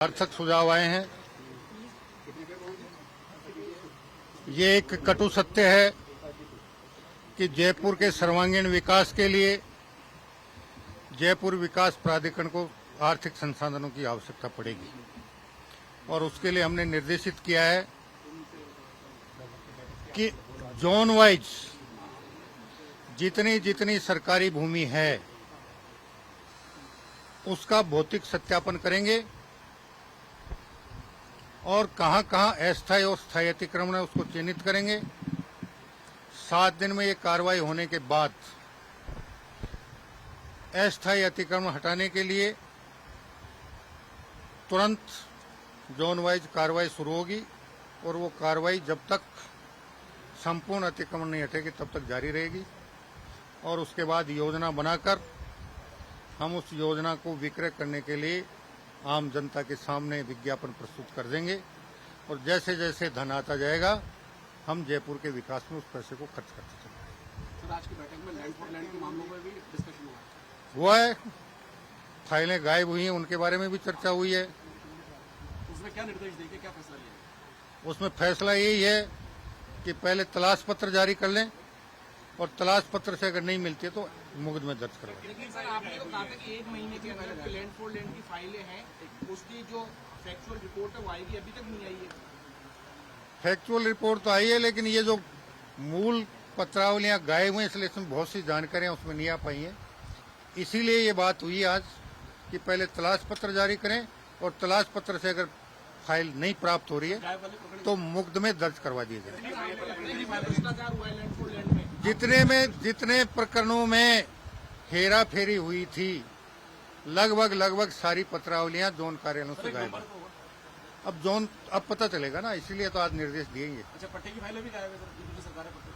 सार्थक सुझाव आए हैं। ये एक कटु सत्य है कि जयपुर के सर्वांगीण विकास के लिए जयपुर विकास प्राधिकरण को आर्थिक संसाधनों की आवश्यकता पड़ेगी और उसके लिए हमने निर्देशित किया है कि जोन वाइज जितनी जितनी सरकारी भूमि है उसका भौतिक सत्यापन करेंगे और कहां-कहां अस्थायी और स्थायी अतिक्रमण है उसको चिन्हित करेंगे। 7 दिन में ये कार्रवाई होने के बाद अस्थायी अतिक्रमण हटाने के लिए तुरंत जोन वाइज कार्रवाई शुरू होगी और वो कार्रवाई जब तक संपूर्ण अतिक्रमण नहीं हटेगी तब तक जारी रहेगी और उसके बाद योजना बनाकर हम उस योजना को विक्रय करने के लिए आम जनता के सामने विज्ञापन प्रस्तुत कर देंगे और जैसे जैसे धन आता जाएगा हम जयपुर के विकास में उस पैसे को खर्च करते चलेंगे। सर, आज की बैठक में लैंड फॉर लैंड के मामलों में भी डिस्कशन हुआ है। फाइलें गायब हुई हैं उनके बारे में भी चर्चा हुई है। उसमें क्या निर्देश देंगे, क्या फैसला लिया? उसमें फैसला यही है कि पहले तलाश पत्र जारी कर लें और तलाश पत्र से अगर नहीं मिलती है तो मुकदमे दर्ज करवाएं। लेकिन सर, आपने तो कहा था कि 1 महीने के अंदर जो लैंड फॉर लैंड की फाइलें हैं उसकी जो फैक्चुअल रिपोर्ट है वो आएगी, अभी तक नहीं आई है। फैक्चुअल रिपोर्ट तो आई है लेकिन ये जो मूल पत्रावलियां गायब हुई इसलिए इसमें बहुत सी जानकारियां उसमें नहीं आ पाई हैं। इसीलिए ये बात हुई आज कि पहले तलाश पत्र जारी करें और तलाश पत्र से अगर फाइल नहीं प्राप्त हो रही है तो मुकदमे दर्ज करवा दिए जाए। भ्रष्टाचार हुआ है लैंड फॉर लैंड में। जितने प्रकरणों में हेरा फेरी हुई थी लगभग सारी पत्रावलियां जोन कार्यालयों से गायब है। अब पता चलेगा ना, इसीलिए तो आज निर्देश दिएंगे। अच्छा, पट्टे की फाइलें भी गायब है सर, सरकार है पट्टे।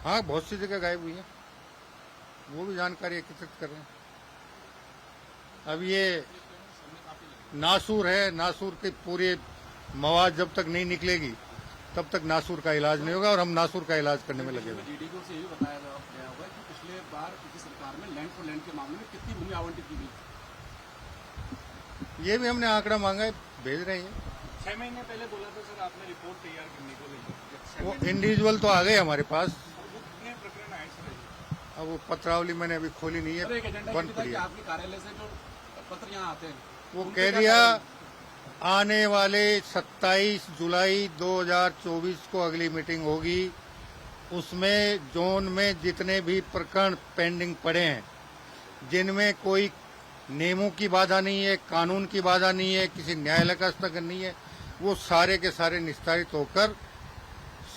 हाँ, बहुत सी जगह गायब हुई है, वो भी जानकारी एकत्रित कर रहे हैं। अब ये नासूर है, नासूर के पूरे मवाद जब तक नहीं निकलेगी तब तक नासूर का इलाज नहीं होगा और हम नासूर का इलाज करने में लगे हुए। डीडी को से ये बताया गया होगा कि पिछले बार की सरकार में लैंड फॉर लैंड के मामले में कितनी भूमि आवंटित की गई। ये भी हमने आंकड़ा मांगा है, भेज रहे हैं। 6 महीने पहले बोला था सर आपने रिपोर्ट तैयार करने को लेकर। वो इंडिविजुअल तो आ गए हमारे पास, कितने प्रकरण आए सर? अब वो पत्रावली मैंने अभी खोली नहीं है, बंद पड़ी है। आपके कार्यालय से जो पत्र यहाँ आते हैं वो कह दिया आने वाले 27 जुलाई 2024 को अगली मीटिंग होगी, उसमें जोन में जितने भी प्रकरण पेंडिंग पड़े हैं जिनमें कोई नियमों की बाधा नहीं है, कानून की बाधा नहीं है, किसी न्यायालय का स्थगन नहीं है, वो सारे के सारे निस्तारित होकर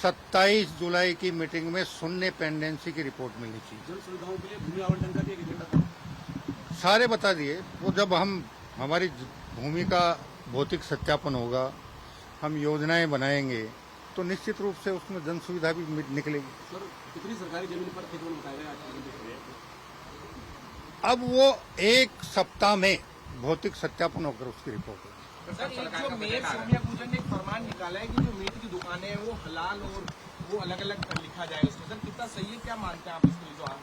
27 जुलाई की मीटिंग में शून्य पेंडेंसी की रिपोर्ट मिलनी चाहिए। जन सुविधाओं के लिए भूमि आवंटन का भी एक एजेंडा था। सारे बता दिए। वो जब हमारी भूमि का भौतिक सत्यापन होगा, हम योजनाएं बनाएंगे तो निश्चित रूप से उसमें जन सुविधा भी निकलेगी। सर, कितनी सरकारी जमीन पर थे बताया गया अब वो 1 सप्ताह में भौतिक सत्यापन होकर उसकी रिपोर्ट होगी। सर, एक जो मेयर सोनिया पूजन ने एक फरमान निकाला है कि जो मीट की दुकानें हैं वो हलाल और वो अलग अलग लिखा जाए उसमें। सर, कितना सही है, क्या मानते हैं आप इसके लिए? जो आप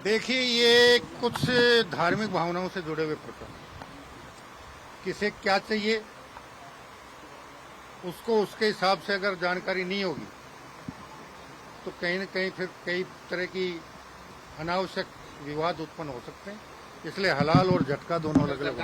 देखिए, ये कुछ धार्मिक भावनाओं से जुड़े हुए प्रकरण, किसे क्या चाहिए उसको उसके हिसाब से अगर जानकारी नहीं होगी तो कहीं न कहीं फिर कई तरह की अनावश्यक विवाद उत्पन्न हो सकते हैं। इसलिए हलाल और झटका दोनों अलग अलग